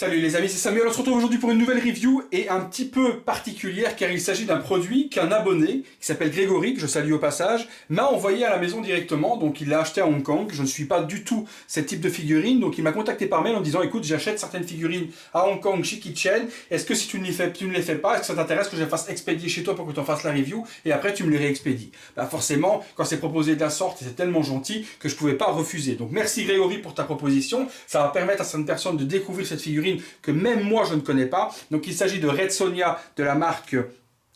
Salut les amis, c'est Samuel, on se retrouve aujourd'hui pour une nouvelle review et un petit peu particulière car il s'agit d'un produit qu'un abonné qui s'appelle Grégory, que je salue au passage, m'a envoyé à la maison directement, donc il l'a acheté à Hong Kong. Je ne suis pas du tout ce type de figurine, donc il m'a contacté par mail en me disant écoute, j'achète certaines figurines à Hong Kong chez Kitchen, est-ce que si tu ne les fais pas, est-ce que ça t'intéresse que je les fasse expédier chez toi pour que tu en fasses la review et après tu me les réexpédies? Bah forcément, quand c'est proposé de la sorte, c'est tellement gentil que je ne pouvais pas refuser. Donc merci Grégory pour ta proposition, ça va permettre à certaines personnes de découvrir cette figurine que même moi je ne connais pas. Donc il s'agit de Red Sonja de la marque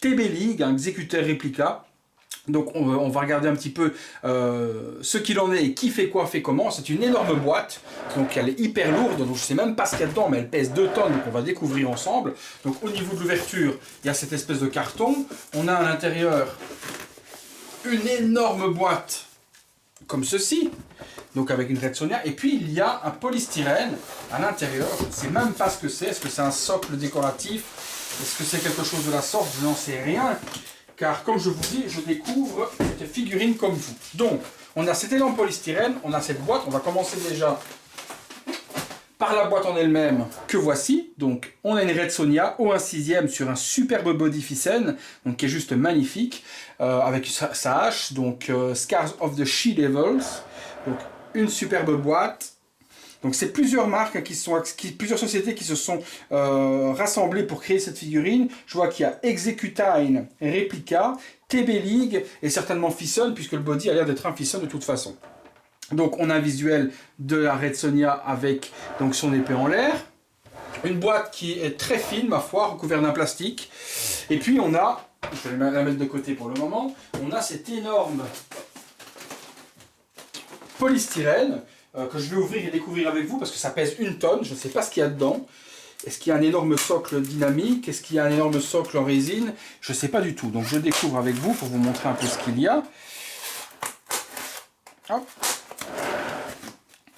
TB League, un exécuteur réplica. Donc on va regarder un petit peu ce qu'il en est et qui fait quoi, fait comment. C'est une énorme boîte, donc elle est hyper lourde, donc je ne sais même pas ce qu'il y a dedans, mais elle pèse 2 tonnes, donc on va découvrir ensemble. Donc au niveau de l'ouverture, il y a cette espèce de carton. On a à l'intérieur une énorme boîte comme ceci, donc avec une Red Sonja, et puis il y a un polystyrène à l'intérieur. Je ne sais même pas ce que c'est. Est-ce que c'est un socle décoratif? Est-ce que c'est quelque chose de la sorte? Je n'en sais rien, car comme je vous dis, je découvre cette figurine comme vous. Donc, on a cet énorme polystyrène, on a cette boîte. On va commencer déjà par la boîte en elle-même, que voici. Donc, on a une Red Sonja au 1/6 sur un superbe body Thyssen, donc qui est juste magnifique, avec sa hache, donc Scars of the She Devils. Donc, une superbe boîte. Donc c'est plusieurs marques plusieurs sociétés qui se sont rassemblées pour créer cette figurine. Je vois qu'il y a Executine, Replica, TB League et certainement Thyssen, puisque le body a l'air d'être un Thyssen de toute façon. Donc on a un visuel de la Red Sonja avec donc son épée en l'air. Une boîte qui est très fine, ma foi, recouverte d'un plastique. Et puis on a, je vais la mettre de côté pour le moment, on a cet énorme polystyrène que je vais ouvrir et découvrir avec vous parce que ça pèse 1 tonne, je ne sais pas ce qu'il y a dedans. Est-ce qu'il y a un énorme socle dynamique? Est-ce qu'il y a un énorme socle en résine? Je ne sais pas du tout, donc je découvre avec vous pour vous montrer un peu ce qu'il y a. Hop.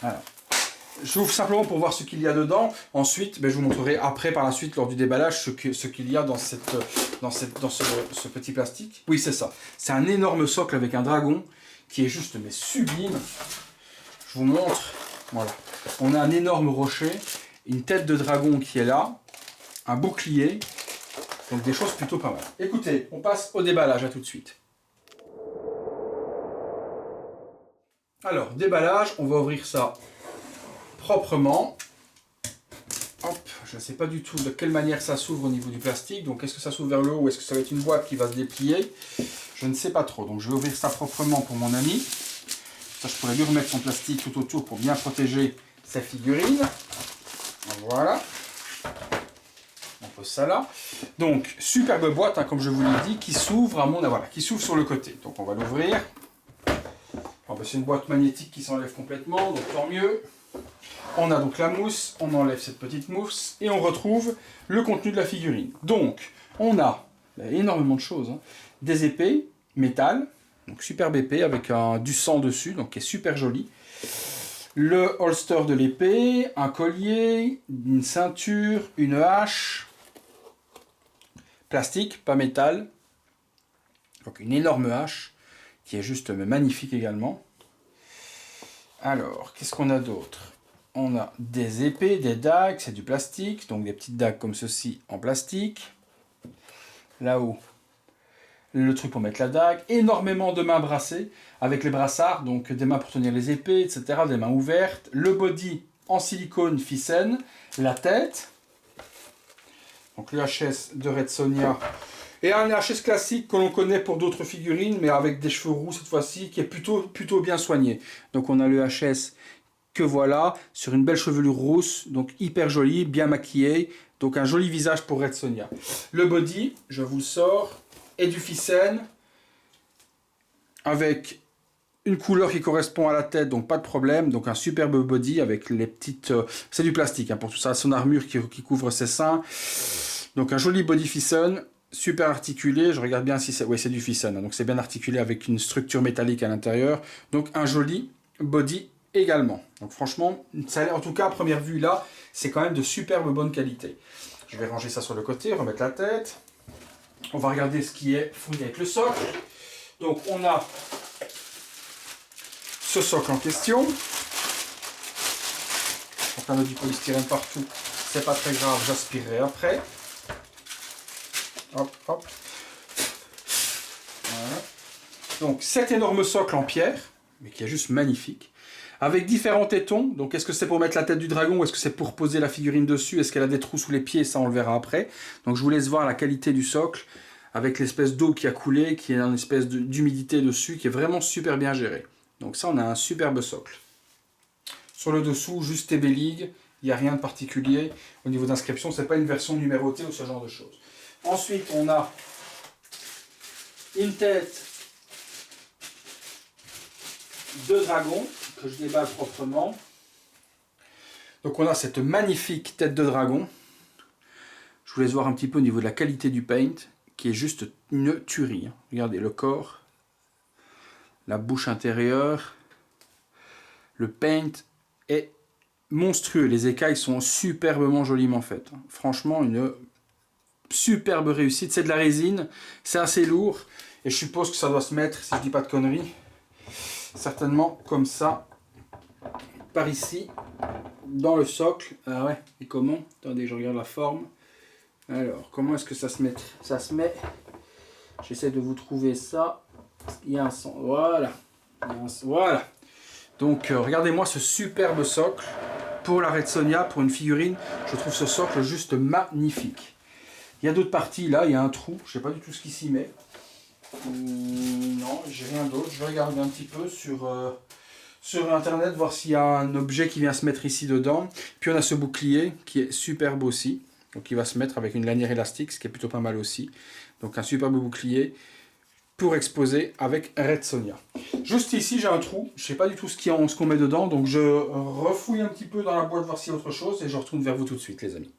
Alors. J'ouvre simplement pour voir ce qu'il y a dedans. Ensuite, je vous montrerai après, par la suite, lors du déballage, ce qu'il y a dans ce petit plastique. Oui, c'est ça. C'est un énorme socle avec un dragon qui est juste mais sublime. Je vous montre. Voilà. On a un énorme rocher, une tête de dragon qui est là, un bouclier. Donc des choses plutôt pas mal. Écoutez, on passe au déballage. À tout de suite. Alors, déballage, on va ouvrir ça proprement. Hop, je ne sais pas du tout de quelle manière ça s'ouvre au niveau du plastique. Donc est-ce que ça s'ouvre vers le haut ou est-ce que ça va être une boîte qui va se déplier? Je ne sais pas trop. Donc je vais ouvrir ça proprement pour mon ami. Ça, je pourrais lui remettre son plastique tout autour pour bien protéger sa figurine. Voilà. On pose ça là. Donc superbe boîte, hein, comme je vous l'ai dit, qui s'ouvre à mon avis, voilà, qui s'ouvre sur le côté. Donc on va l'ouvrir. C'est une boîte magnétique qui s'enlève complètement, donc tant mieux. On a donc la mousse, on enlève cette petite mousse et on retrouve le contenu de la figurine. Donc, on a énormément de choses. Hein. Des épées, métal, donc superbe épée avec du sang dessus, donc qui est super joli. Le holster de l'épée, un collier, une ceinture, une hache, plastique, pas métal. Donc une énorme hache qui est juste magnifique également. Alors, qu'est-ce qu'on a d'autre? On a des épées, des dagues, c'est du plastique, donc des petites dagues comme ceci en plastique. Là-haut, le truc pour mettre la dague. Énormément de mains brassées, avec les brassards, donc des mains pour tenir les épées, etc., des mains ouvertes. Le body en silicone Thyssen, la tête. Donc le HS de Red Sonja. Et un HS classique que l'on connaît pour d'autres figurines, mais avec des cheveux roux cette fois-ci, qui est plutôt bien soigné. Donc on a le HS que voilà, sur une belle chevelure rousse, donc hyper jolie, bien maquillée, donc un joli visage pour Red Sonja. Le body, je vous le sors, est du Thyssen, avec une couleur qui correspond à la tête, donc pas de problème, donc un superbe body avec les petites... c'est du plastique, hein, pour tout ça, son armure qui couvre ses seins, donc un joli body Thyssen, super articulé, je regarde bien si c'est... Oui, c'est du Thyssen, hein, donc c'est bien articulé avec une structure métallique à l'intérieur, donc un joli body également. Donc franchement, ça a l'air, en tout cas à première vue là, c'est quand même de superbe bonne qualité. Je vais ranger ça sur le côté, remettre la tête. On va regarder ce qui est fourni avec le socle. Donc on a ce socle en question. Donc on a du polystyrène partout, c'est pas très grave, j'aspirerai après. Hop, hop. Voilà. Donc cet énorme socle en pierre, mais qui est juste magnifique, avec différents tétons. Donc est-ce que c'est pour mettre la tête du dragon ou est-ce que c'est pour poser la figurine dessus? Est-ce qu'elle a des trous sous les pieds? Ça on le verra après. Donc je vous laisse voir la qualité du socle, avec l'espèce d'eau qui a coulé, qui est une espèce d'humidité dessus, qui est vraiment super bien géré. Donc ça on a un superbe socle. Sur le dessous, juste TB League, il n'y a rien de particulier. Au niveau d'inscription, ce n'est pas une version numérotée ou ce genre de choses. Ensuite, on a une tête de dragon, que je déballe proprement. Donc on a cette magnifique tête de dragon. Je vous laisse voir un petit peu au niveau de la qualité du paint, qui est juste une tuerie. Regardez le corps, la bouche intérieure, le paint est monstrueux. Les écailles sont superbement joliment faites. Franchement, une superbe réussite. C'est de la résine, c'est assez lourd. Et je suppose que ça doit se mettre, si je dis pas de conneries, certainement comme ça, par ici, dans le socle. Ah ouais, et comment? Attendez, je regarde la forme. Alors, comment est-ce que ça se met? Ça se met, j'essaie de vous trouver ça. Il y a un son, voilà. Voilà. Donc, regardez-moi ce superbe socle. Pour la Red Sonja, pour une figurine, je trouve ce socle juste magnifique. Il y a d'autres parties, là, il y a un trou. Je ne sais pas du tout ce qui s'y met. Non, j'ai rien d'autre. Je vais regarder un petit peu sur internet, voir s'il y a un objet qui vient se mettre ici dedans. Puis on a ce bouclier qui est superbe aussi. Donc il va se mettre avec une lanière élastique, ce qui est plutôt pas mal aussi. Donc un superbe bouclier pour exposer avec Red Sonja. Juste ici j'ai un trou, je ne sais pas du tout ce qu'on met dedans, donc je refouille un petit peu dans la boîte voir s'il y a autre chose et je retourne vers vous tout de suite les amis.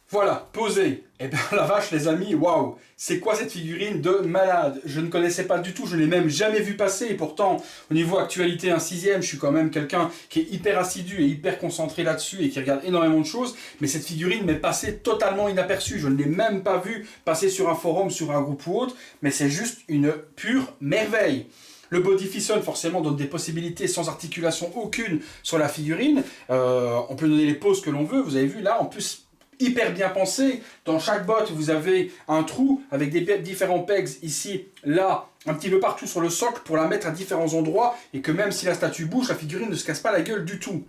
Voilà, posé. Et bien la vache les amis, waouh, c'est quoi cette figurine de malade? Je ne connaissais pas du tout, je ne l'ai même jamais vu passer. Et pourtant, au niveau actualité, un 6e, je suis quand même quelqu'un qui est hyper assidu et hyper concentré là-dessus et qui regarde énormément de choses. Mais cette figurine m'est passée totalement inaperçue. Je ne l'ai même pas vue passer sur un forum, sur un groupe ou autre. Mais c'est juste une pure merveille. Le body fission forcément donne des possibilités sans articulation aucune sur la figurine. On peut donner les poses que l'on veut. Vous avez vu là, en plus hyper bien pensé. Dans chaque botte, vous avez un trou avec des différents pegs ici, là, un petit peu partout sur le socle pour la mettre à différents endroits et que même si la statue bouge, la figurine ne se casse pas la gueule du tout.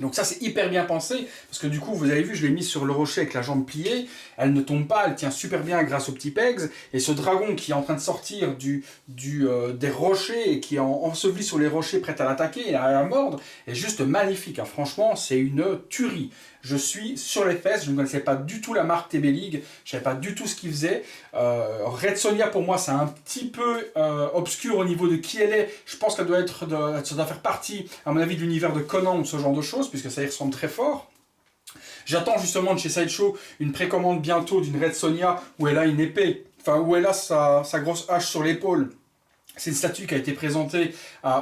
Donc ça c'est hyper bien pensé, parce que du coup vous avez vu je l'ai mise sur le rocher avec la jambe pliée, elle ne tombe pas, elle tient super bien grâce aux petits pegs, et ce dragon qui est en train de sortir des rochers et qui est enseveli sur les rochers prêt à l'attaquer et à la mordre, est juste magnifique, hein. Franchement c'est une tuerie. Je suis sur les fesses, je ne connaissais pas du tout la marque TB League, je ne savais pas du tout ce qu'ils faisaient. Red Sonja pour moi c'est un petit peu obscur au niveau de qui elle est. Je pense qu'elle doit faire partie à mon avis de l'univers de Conan ou ce genre de choses, puisque ça y ressemble très fort. J'attends justement de chez Sideshow une précommande bientôt d'une Red Sonja où elle a une épée, enfin où elle a sa grosse hache sur l'épaule. C'est une statue qui a été présentée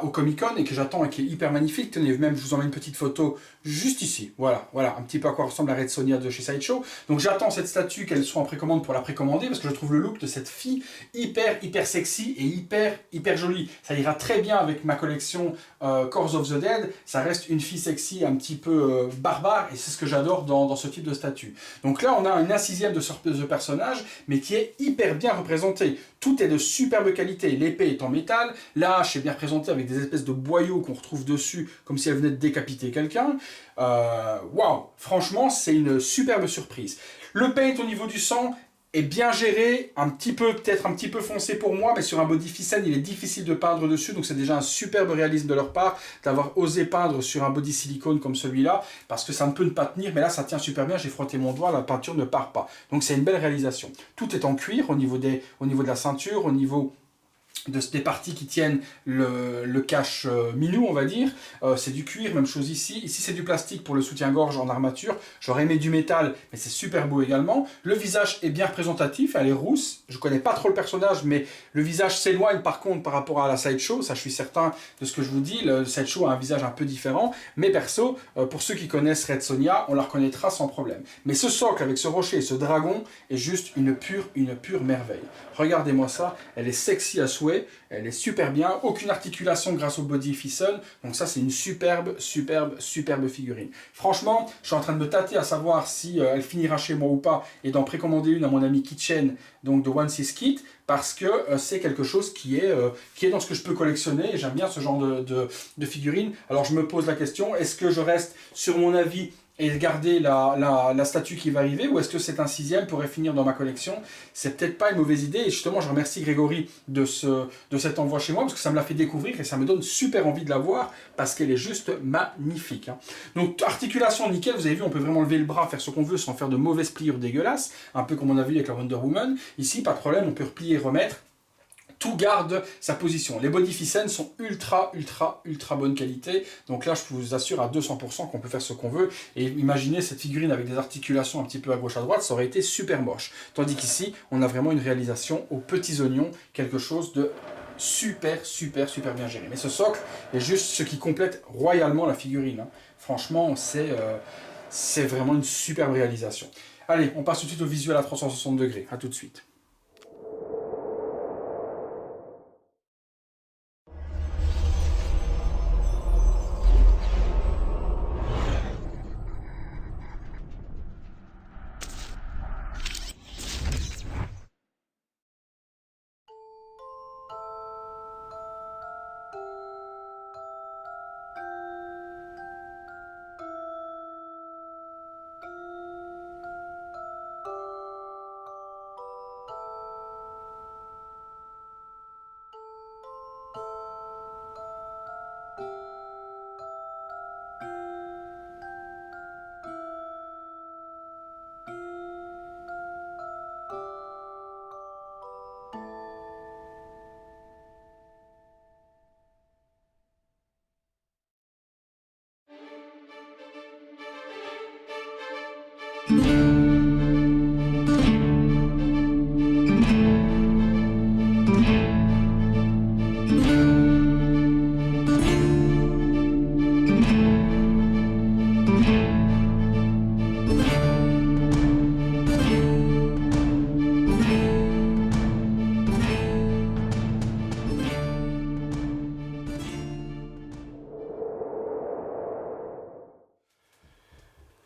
au Comic Con et que j'attends et qui est hyper magnifique. Tenez, même je vous emmène une petite photo juste ici. Voilà, un petit peu à quoi ressemble la Red Sonja de chez Sideshow. Donc j'attends cette statue qu'elle soit en précommande pour la précommander parce que je trouve le look de cette fille hyper sexy et hyper jolie. Ça ira très bien avec ma collection Corps of the Dead. Ça reste une fille sexy un petit peu barbare et c'est ce que j'adore dans ce type de statue. Donc là on a un 1/6 de ce personnage mais qui est hyper bien représenté. Tout est de superbe qualité. L'épée est en métal, la hache est bien représentée avec des espèces de boyaux qu'on retrouve dessus comme si elle venait de décapiter quelqu'un. Waouh, franchement c'est une superbe surprise. Le paint au niveau du sang est bien géré, peut-être un petit peu foncé pour moi, mais sur un body fission il est difficile de peindre dessus, donc c'est déjà un superbe réalisme de leur part d'avoir osé peindre sur un body silicone comme celui-là, parce que ça ne peut ne pas tenir, mais là ça tient super bien, j'ai frotté mon doigt, la peinture ne part pas. Donc c'est une belle réalisation. Tout est en cuir au niveau de la ceinture, au niveau des parties qui tiennent le cache minou on va dire, c'est du cuir, même chose ici c'est du plastique pour le soutien-gorge en armature, j'aurais aimé du métal mais c'est super beau également. Le visage est bien représentatif, elle est rousse, je connais pas trop le personnage mais le visage s'éloigne par contre par rapport à la Sideshow, ça je suis certain de ce que je vous dis, le Sideshow a un visage un peu différent, mais perso, pour ceux qui connaissent Red Sonja, on la reconnaîtra sans problème. Mais ce socle avec ce rocher et ce dragon est juste une pure merveille. Regardez-moi ça, elle est sexy à souhait. trouvé. Elle est super bien, aucune articulation grâce au body Fisson, donc ça c'est une superbe figurine. Franchement, je suis en train de me tâter à savoir si elle finira chez moi ou pas, et d'en précommander une à mon ami Kitchen, donc de One Six Kit, parce que c'est quelque chose qui est dans ce que je peux collectionner, et j'aime bien ce genre de figurines. Alors je me pose la question, est-ce que je reste sur mon avis et garder la statue qui va arriver, ou est-ce que c'est un 6e pourrait finir dans ma collection? C'est peut-être pas une mauvaise idée, et justement je remercie Grégory de cet envoi chez moi, parce que ça me l'a fait découvrir, et ça me donne super envie de la voir, parce qu'elle est juste magnifique. Hein. Donc articulation nickel, vous avez vu, on peut vraiment lever le bras, faire ce qu'on veut, sans faire de mauvaises pliures dégueulasses, un peu comme on a vu avec la Wonder Woman. Ici, pas de problème, on peut replier et remettre. Tout garde sa position. Les body Fisson sont ultra bonne qualité. Donc là, je vous assure à 200% qu'on peut faire ce qu'on veut. Et imaginez cette figurine avec des articulations un petit peu à gauche à droite, ça aurait été super moche. Tandis qu'ici, on a vraiment une réalisation aux petits oignons, quelque chose de super bien géré. Mais ce socle est juste ce qui complète royalement la figurine. Hein. Franchement, c'est vraiment une superbe réalisation. Allez, on passe tout de suite au visuel à 360 degrés. À tout de suite.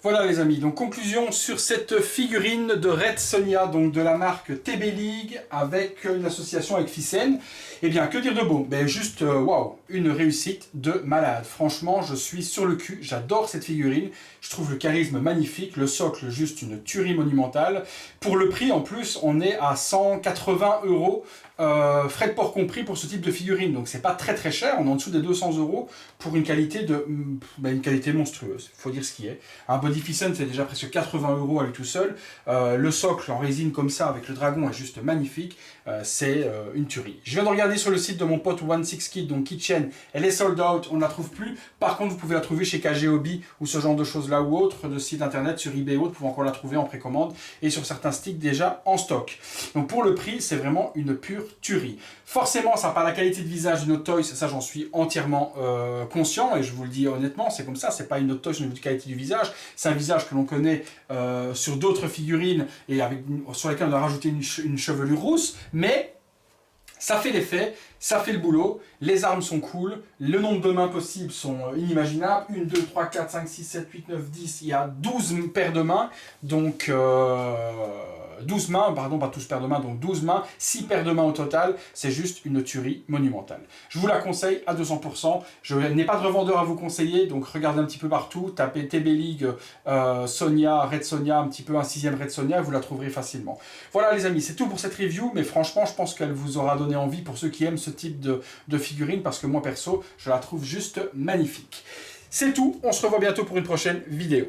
Voilà les amis, donc conclusion sur cette figurine de Red Sonja, donc de la marque TB League, avec une association avec Fisson. Eh bien, que dire de beau? Ben juste, waouh, une réussite de malade. Franchement, je suis sur le cul, j'adore cette figurine. Je trouve le charisme magnifique, le socle juste une tuerie monumentale. Pour le prix, en plus, on est à 180 €, frais de port compris pour ce type de figurine. Donc c'est pas très cher, on est en dessous des 200 € pour une qualité une qualité monstrueuse, il faut dire ce qui est. Un body Fisson c'est déjà presque 80 € à lui tout seul. Le socle en résine comme ça avec le dragon est juste magnifique, c'est une tuerie. Je viens de regarder sur le site de mon pote One Six Kit, donc Kitchen, elle est sold out, on ne la trouve plus. Par contre vous pouvez la trouver chez KG Hobby ou ce genre de choses là ou autre, de site internet, sur eBay ou autre, vous pouvez encore la trouver en précommande et sur certains sticks déjà en stock. Donc pour le prix c'est vraiment une pure tuerie. Forcément ça n'a pas la qualité de visage d'une Hot Toys, ça j'en suis entièrement conscient et je vous le dis honnêtement, c'est comme ça, c'est pas une Hot Toys au niveau de qualité du visage, c'est un visage que l'on connaît sur d'autres figurines et sur lesquelles on a rajouté une chevelure rousse, mais ça fait l'effet, ça fait le boulot, les armes sont cool, le nombre de mains possibles sont inimaginables, 1, 2, 3, 4, 5, 6, 7, 8, 9, 10, il y a 12 paires de mains, donc 12 mains, pardon, pas 12 paires de mains, donc 12 mains, 6 paires de mains au total, c'est juste une tuerie monumentale. Je vous la conseille à 200%, je n'ai pas de revendeur à vous conseiller, donc regardez un petit peu partout, tapez TB League, Sonja, Red Sonja, un petit peu un 6e Red Sonja, vous la trouverez facilement. Voilà les amis, c'est tout pour cette review, mais franchement je pense qu'elle vous aura donné envie pour ceux qui aiment ce type de figurine, parce que moi perso, je la trouve juste magnifique. C'est tout, on se revoit bientôt pour une prochaine vidéo.